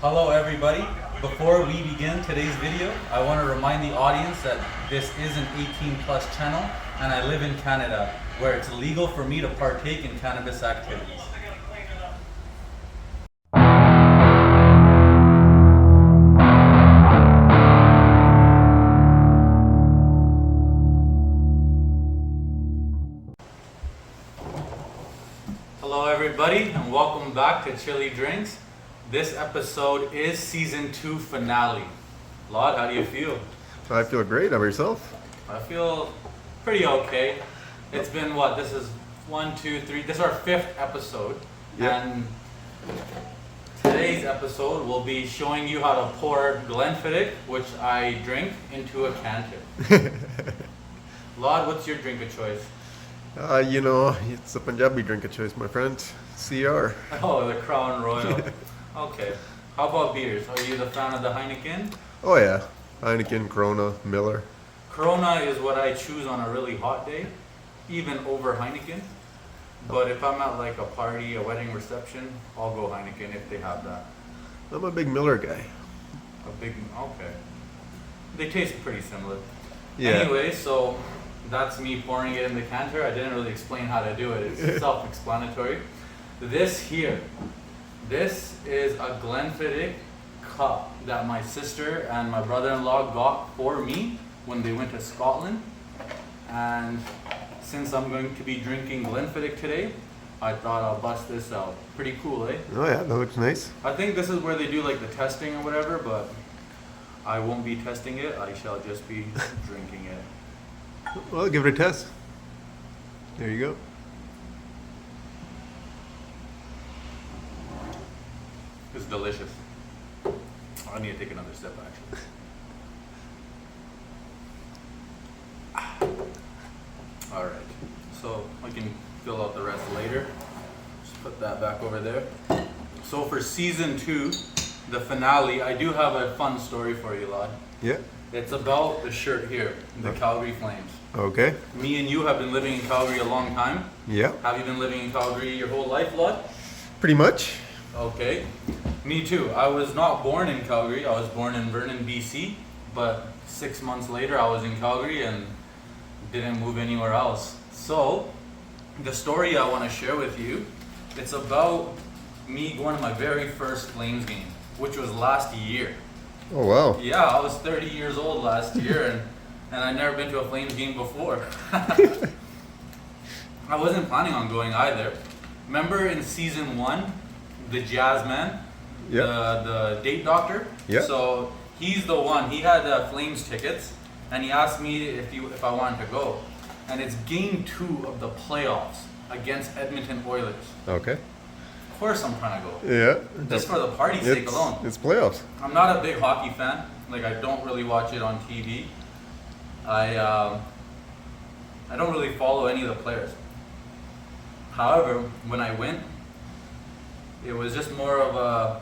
Hello everybody. Before we begin today's video, I want to remind the audience that this is an 18 plus channel and I live in Canada where it's legal for me to partake in cannabis activities. Hello everybody and welcome back to ChiliDrinkZ. This episode is season 2 finale. Lod, how do you feel? I feel great. How about yourself? I feel pretty okay. It's been what? This is 1, 2, 3. This is our 5th episode. Yep. And today's episode will be showing you how to pour Glenfiddich, which I drink, into a canter. Lod, what's your drink of choice? It's a Punjabi drink of choice, my friend. CR. Oh, the Crown Royal. Okay. How about beers? Are you the fan of the Heineken? Oh yeah, Heineken, Corona, Miller. Corona is what I choose on a really hot day, even over Heineken. But if I'm at like a party, a wedding reception, I'll go Heineken if they have that. I'm a big Miller guy. Okay. They taste pretty similar. Yeah. Anyway, so that's me pouring it in the canter. I didn't really explain how to do it. It's self-explanatory. This is a Glenfiddich cup that my sister and my brother-in-law got for me when they went to Scotland. And since I'm going to be drinking Glenfiddich today, I thought I'll bust this out. Pretty cool, eh? Oh yeah, that looks nice. I think this is where they do like the testing or whatever, but I won't be testing it. I shall just be drinking it. Well, give it a test. There you go. It's delicious. I need to take another sip actually. Alright, so I can fill out the rest later. Just put that back over there. So for season 2, the finale, I do have a fun story for you, Lod. Yeah. It's about the shirt here, the Calgary Flames. Okay. Me and you have been living in Calgary a long time. Yeah. Have you been living in Calgary your whole life, Lod? Pretty much. Okay, me too. I was not born in Calgary. I was born in Vernon, BC, but 6 months later I was in Calgary and didn't move anywhere else. So, the story I want to share with you, it's about me going to my very first Flames game, which was last year. Oh wow. Yeah, I was 30 years old last year and I'd never been to a Flames game before. I wasn't planning on going either. Remember in season 1, the jazz man, the date doctor. Yeah. So he's the one. He had Flames tickets, and he asked me if I wanted to go. And it's game 2 of the playoffs against Edmonton Oilers. Okay. Of course, I'm trying to go. Yeah. Just for the party's sake alone. It's playoffs. I'm not a big hockey fan. Like I don't really watch it on TV. I don't really follow any of the players. However, when I went, it was just more of a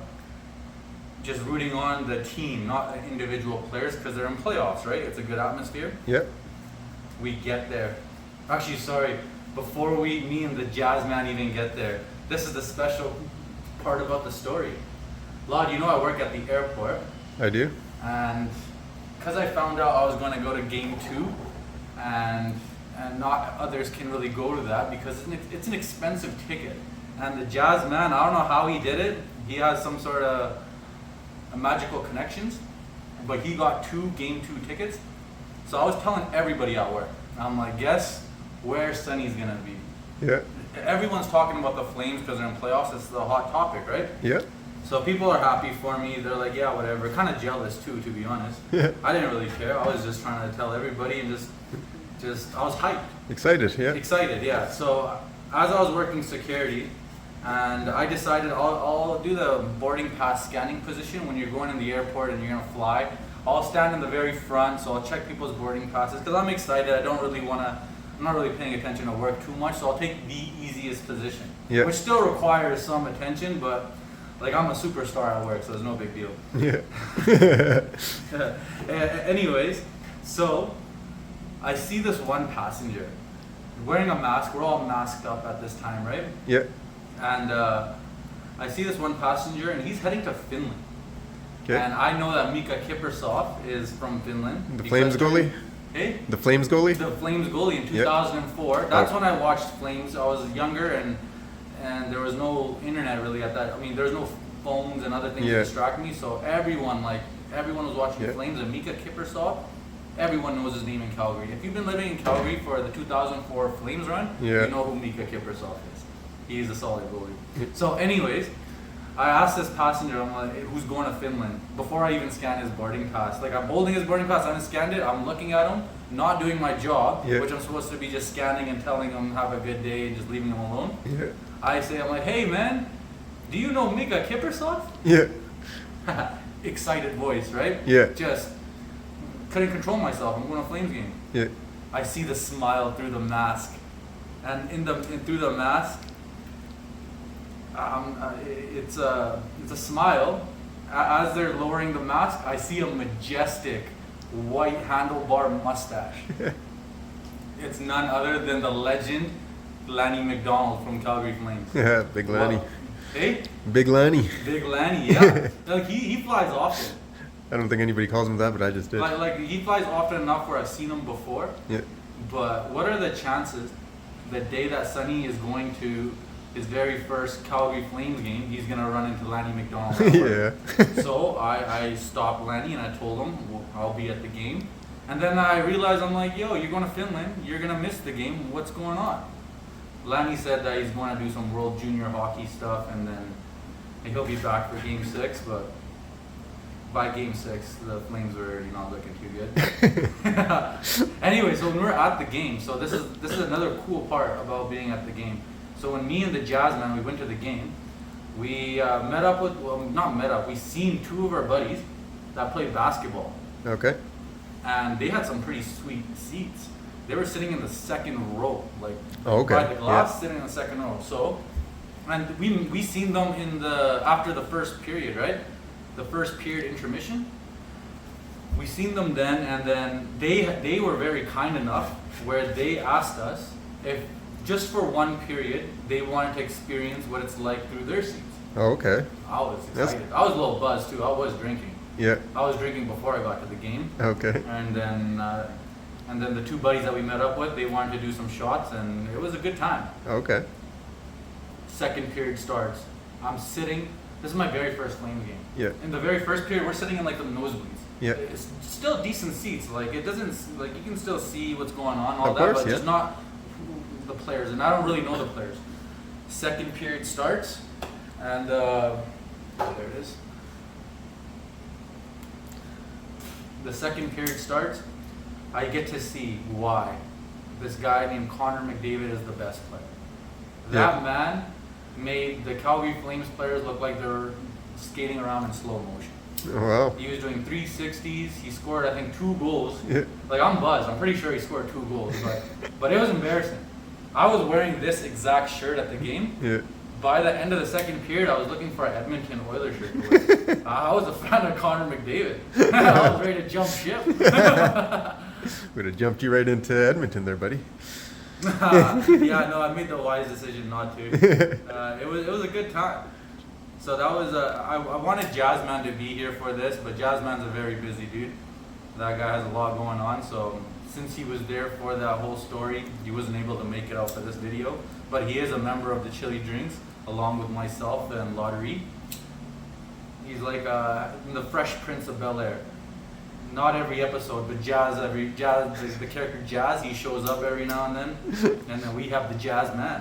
just rooting on the team, not individual players, because they're in playoffs, right? It's a good atmosphere. Yeah. We get there. Actually, sorry, before me and the jazz man even get there, this is the special part about the story. Lod, you know I work at the airport, I do. and because I found out I was going to go to game 2, and not others can really go to that because it's an expensive ticket. And the jazz man, I don't know how he did it. He has some sort of magical connections, but he got 2 game 2 tickets. So I was telling everybody at work, I'm like, guess where Sonny's gonna be? Yeah. Everyone's talking about the Flames because they're in playoffs. It's the hot topic, right? Yeah. So people are happy for me. They're like, yeah, whatever. Kind of jealous too, to be honest. Yeah. I didn't really care. I was just trying to tell everybody and just I was hyped. Excited. Yeah. Excited, yeah. So as I was working security, and I decided I'll do the boarding pass scanning position when you're going in the airport and you're gonna fly. I'll stand in the very front, so I'll check people's boarding passes because I'm excited. I'm not really paying attention to work too much, so I'll take the easiest position, Yeah. which still requires some attention, but like I'm a superstar at work, so it's no big deal. Yeah. Anyways, so I see this one passenger wearing a mask. We're all masked up at this time, right? Yeah. And I see this one passenger, and he's heading to Finland. Okay. And I know that Mika Kiprusoff is from Finland. The because Flames goalie? Hey? The Flames goalie? The Flames goalie in Yep. 2004. That's Oh. when I watched Flames. I was younger and there was no internet really at that. I mean, there was no phones and other things to Yeah. distract me. So everyone was watching Yeah. Flames, and Mika Kiprusoff, everyone knows his name in Calgary. If you've been living in Calgary for the 2004 Flames run, Yeah. you know who Mika Kiprusoff is. He's a solid goalie. So anyways, I asked this passenger, I'm like, "Hey, who's going to Finland?" Before I even scanned his boarding pass. Like, I'm holding his boarding pass, I haven't scanned it, I'm looking at him, not doing my job, Yeah. which I'm supposed to be just scanning and telling him have a good day and just leaving him alone. Yeah. I'm like, "Hey man, do you know Mika Kiprusoff?" Yeah. Excited voice, right? Yeah. Just couldn't control myself. I'm going to a Flames game. Yeah. I see the smile through the mask, and through the mask, it's a smile. As they're lowering the mask, I see a majestic white handlebar mustache. It's none other than the legend Lanny Mcdonald from Calgary Flames. Yeah. Big Lanny. Well, hey, Big Lanny. Big Lanny, yeah. Like he flies often. I don't think anybody calls him that, but I just did. Like he flies often enough where I've seen him before. Yeah. But what are the chances the day that Sonny is going to his very first Calgary Flames game, he's gonna run into Lanny Mcdonald? Yeah. So I stopped Lanny and I told him, well, I'll be at the game. And then I realized, I'm like, yo, you're going to Finland, you're gonna miss the game, what's going on? Lanny said that he's going to do some World Junior Hockey stuff, and then he'll be back for Game 6, but by Game 6, the Flames were already not looking too good. Anyway, so when we're at the game, so this is another cool part about being at the game. So when me and the Jazzman, we went to the game, we we seen two of our buddies that played basketball, Okay. and they had some pretty sweet seats. They were sitting in the second row, like Oh, okay. by the glass, sitting in the second row. So, and we seen them after the first period, right? The first period intermission. We seen them then, and then they were very kind enough where they asked us if just for one period they wanted to experience what it's like through their seats. Oh, okay. I was excited. I was a little buzzed too. I was drinking. Yeah. I was drinking before I got to the game. Okay. And then the two buddies that we met up with, they wanted to do some shots, and it was a good time. Okay. Second period starts. I'm sitting. This is my very first Flames game. Yeah. In the very first period, we're sitting in like the nosebleeds. Yeah. It's still decent seats. Like it doesn't like you can still see what's going on, all Of that, course, but just yeah. not the players. And I don't really know the players. Second period starts, and there it is. The second period starts. I get to see why this guy named Connor McDavid is the best player. That Yeah. man made the Calgary Flames players look like they're skating around in slow motion. Oh, wow. He was doing 360s. He scored, I think, 2 goals. Yeah. Like, I'm buzzed. I'm pretty sure he scored 2 goals, but it was embarrassing. I was wearing this exact shirt at the game. Yeah. By the end of the second period, I was looking for an Edmonton Oilers shirt to wear. I was a fan of Connor McDavid. I was ready to jump ship. Would have jumped you right into Edmonton there, buddy. Yeah, no, I made the wise decision not to. It was a good time. So that was I wanted Jazzman to be here for this, but Jazzman's a very busy dude. That guy has a lot going on, so since he was there for that whole story, he wasn't able to make it out for this video. But he is a member of the ChiliDrinkZ, along with myself and Lottery. He's like in the Fresh Prince of Bel-Air. Not every episode, but the character Jazz, he shows up every now and then, and then we have the Jazz Man.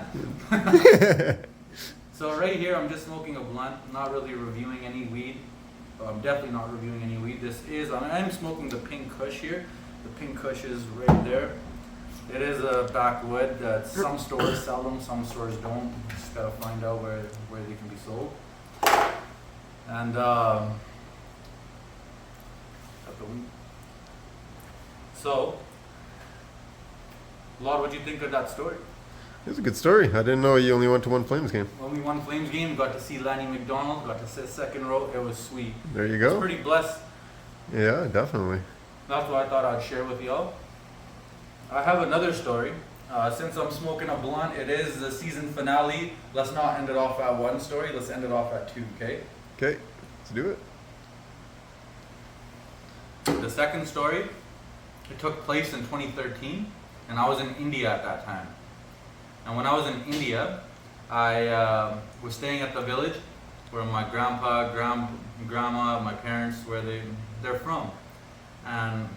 So right here, I'm just smoking a blunt, not really reviewing any weed. I'm definitely not reviewing any weed. I'm smoking the Pink Kush here. The Pink Kush is right there. It is a backwood that some stores sell them, some stores don't. Just gotta find out where they can be sold. And so, Lord, what do you think of that story? It was a good story. I didn't know you only went to one Flames game. Only one Flames game, got to see Lanny McDonald, got to sit second row. It was sweet. There you I was go. pretty blessed. Yeah, definitely. That's what I thought I'd share with y'all. I have another story. Since I'm smoking a blunt, it is the season finale. Let's not end it off at one story. Let's end it off at 2, okay? Okay, let's do it. The second story, it took place in 2013, and I was in India at that time. And when I was in India, I was staying at the village where my grandpa, grandma, my parents, where they're from. And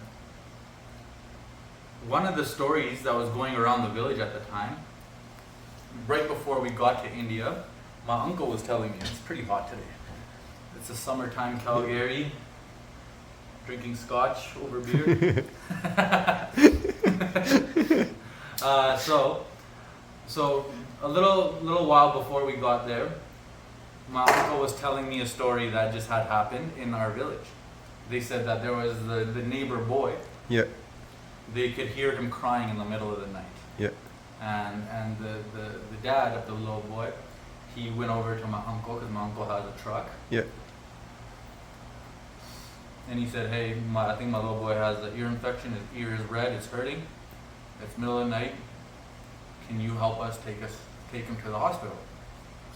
one of the stories that was going around the village at the time, right before we got to India, my uncle was telling me, it's pretty hot today. It's a summertime Calgary, drinking scotch over beer. So a little while before we got there, my uncle was telling me a story that just had happened in our village. They said that there was the neighbor boy. Yeah. They could hear him crying in the middle of the night. Yeah. And the dad of the little boy, he went over to my uncle because my uncle has a truck. Yeah. And he said, hey, I think my little boy has an ear infection. His ear is red. It's hurting. It's middle of the night. Can you help us take him to the hospital?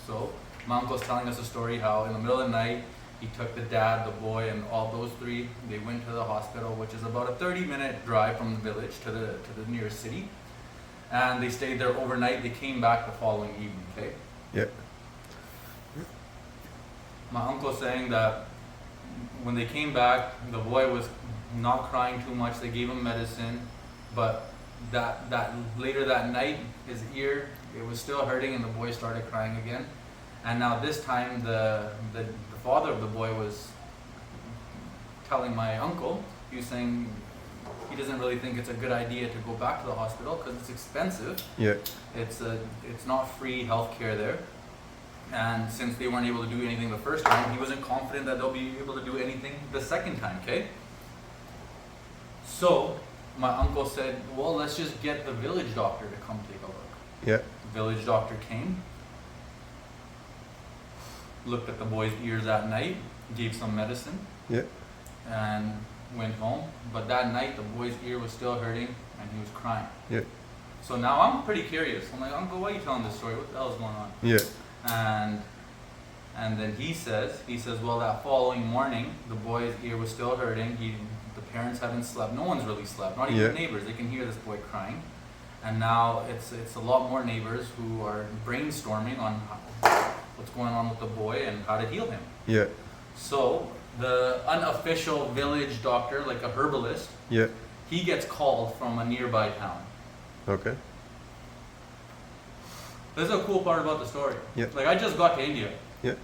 So my uncle's telling us a story how in the middle of the night, he took the dad, the boy, and all those three. They went to the hospital, which is about a 30-minute drive from the village to the nearest city. And they stayed there overnight. They came back the following evening. Okay. Yeah. My uncle saying that when they came back, the boy was not crying too much. They gave him medicine, but that later that night, his ear, it was still hurting, and the boy started crying again. And now this time, the father of the boy was telling my uncle, he was saying he doesn't really think it's a good idea to go back to the hospital because it's expensive. Yeah. It's not free healthcare there. And since they weren't able to do anything the first time, he wasn't confident that they'll be able to do anything the second time, okay? So my uncle said, well, let's just get the village doctor to come take a look. Yeah. The village doctor came, looked at the boy's ears that night, gave some medicine, Yeah. and went home. But that night, the boy's ear was still hurting, and he was crying. Yeah. So now I'm pretty curious. I'm like, Uncle, why are you telling this story? What the hell is going on? Yeah. And then he says, well, that following morning, the boy's ear was still hurting. The parents haven't slept. No one's really slept. Not even Yeah. the neighbors. They can hear this boy crying. And now it's a lot more neighbors who are brainstorming on what's going on with the boy and how to heal him. Yeah. So the unofficial village doctor, like a herbalist, Yeah. he gets called from a nearby town. Okay. This is a cool part about the story. Yeah. Like, I just got to India. Yeah.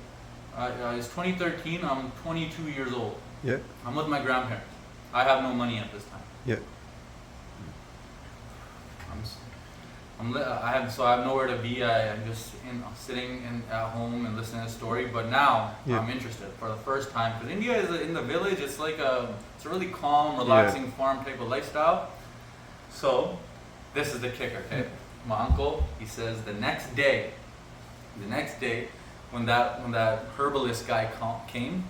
It's 2013. I'm 22 years old. Yeah. I'm with my grandparents. I have no money at this time. Yeah. I have nowhere to be. I'm just sitting at home and listening to the story. But now Yeah. I'm interested for the first time because India is in the village. It's like it's a really calm, relaxing farm type of lifestyle. So this is the kicker. Okay, my uncle, he says the next day, when that herbalist guy came,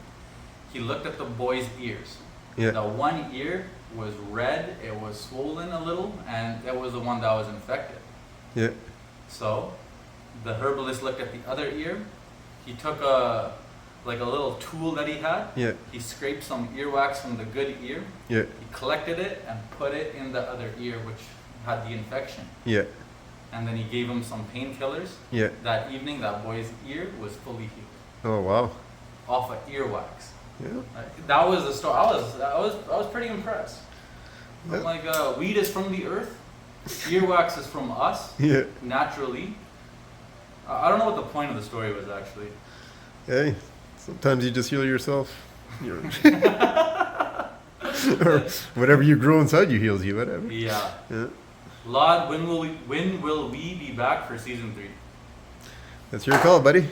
he looked at the boy's ears. Yeah. The one ear was red, it was swollen a little, and that was the one that was infected. Yeah. So the herbalist looked at the other ear. He took a little tool that he had. Yeah. He scraped some earwax from the good ear. Yeah. He collected it and put it in the other ear, which had the infection. Yeah. And then he gave him some painkillers. Yeah. That evening, that boy's ear was fully healed Oh wow. off of earwax. Yeah. That was the story. I was pretty impressed. Yeah. I'm like, weed is from the earth, earwax is from us, Yeah. naturally. I don't know what the point of the story was actually. Hey, sometimes you just heal yourself. Or whatever you grow inside you heals you. Whatever. Yeah. Yeah. Lod, when will we be back for season 3? That's your call, buddy.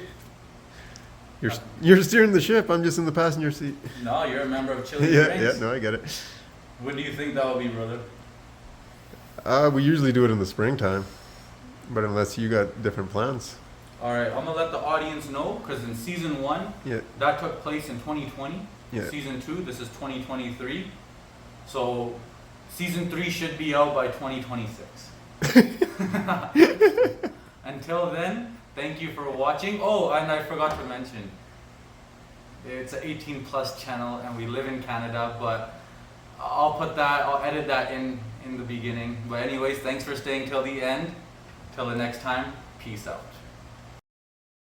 You're steering the ship. I'm just in the passenger seat. No, you're a member of Yeah. ChiliDrinkZ. Yeah. No, I get it. When do you think that will be, brother? We usually do it in the springtime, but unless you got different plans. All right, I'm gonna let the audience know because in season 1, Yeah. that took place in 2020. Yeah. Season 2, this is 2023. So season 3 should be out by 2026. Until then, thank you for watching. Oh, and I forgot to mention, it's an 18+ channel and we live in Canada, but I'll edit that in the beginning. But anyways, thanks for staying till the end. Till the next time, peace out.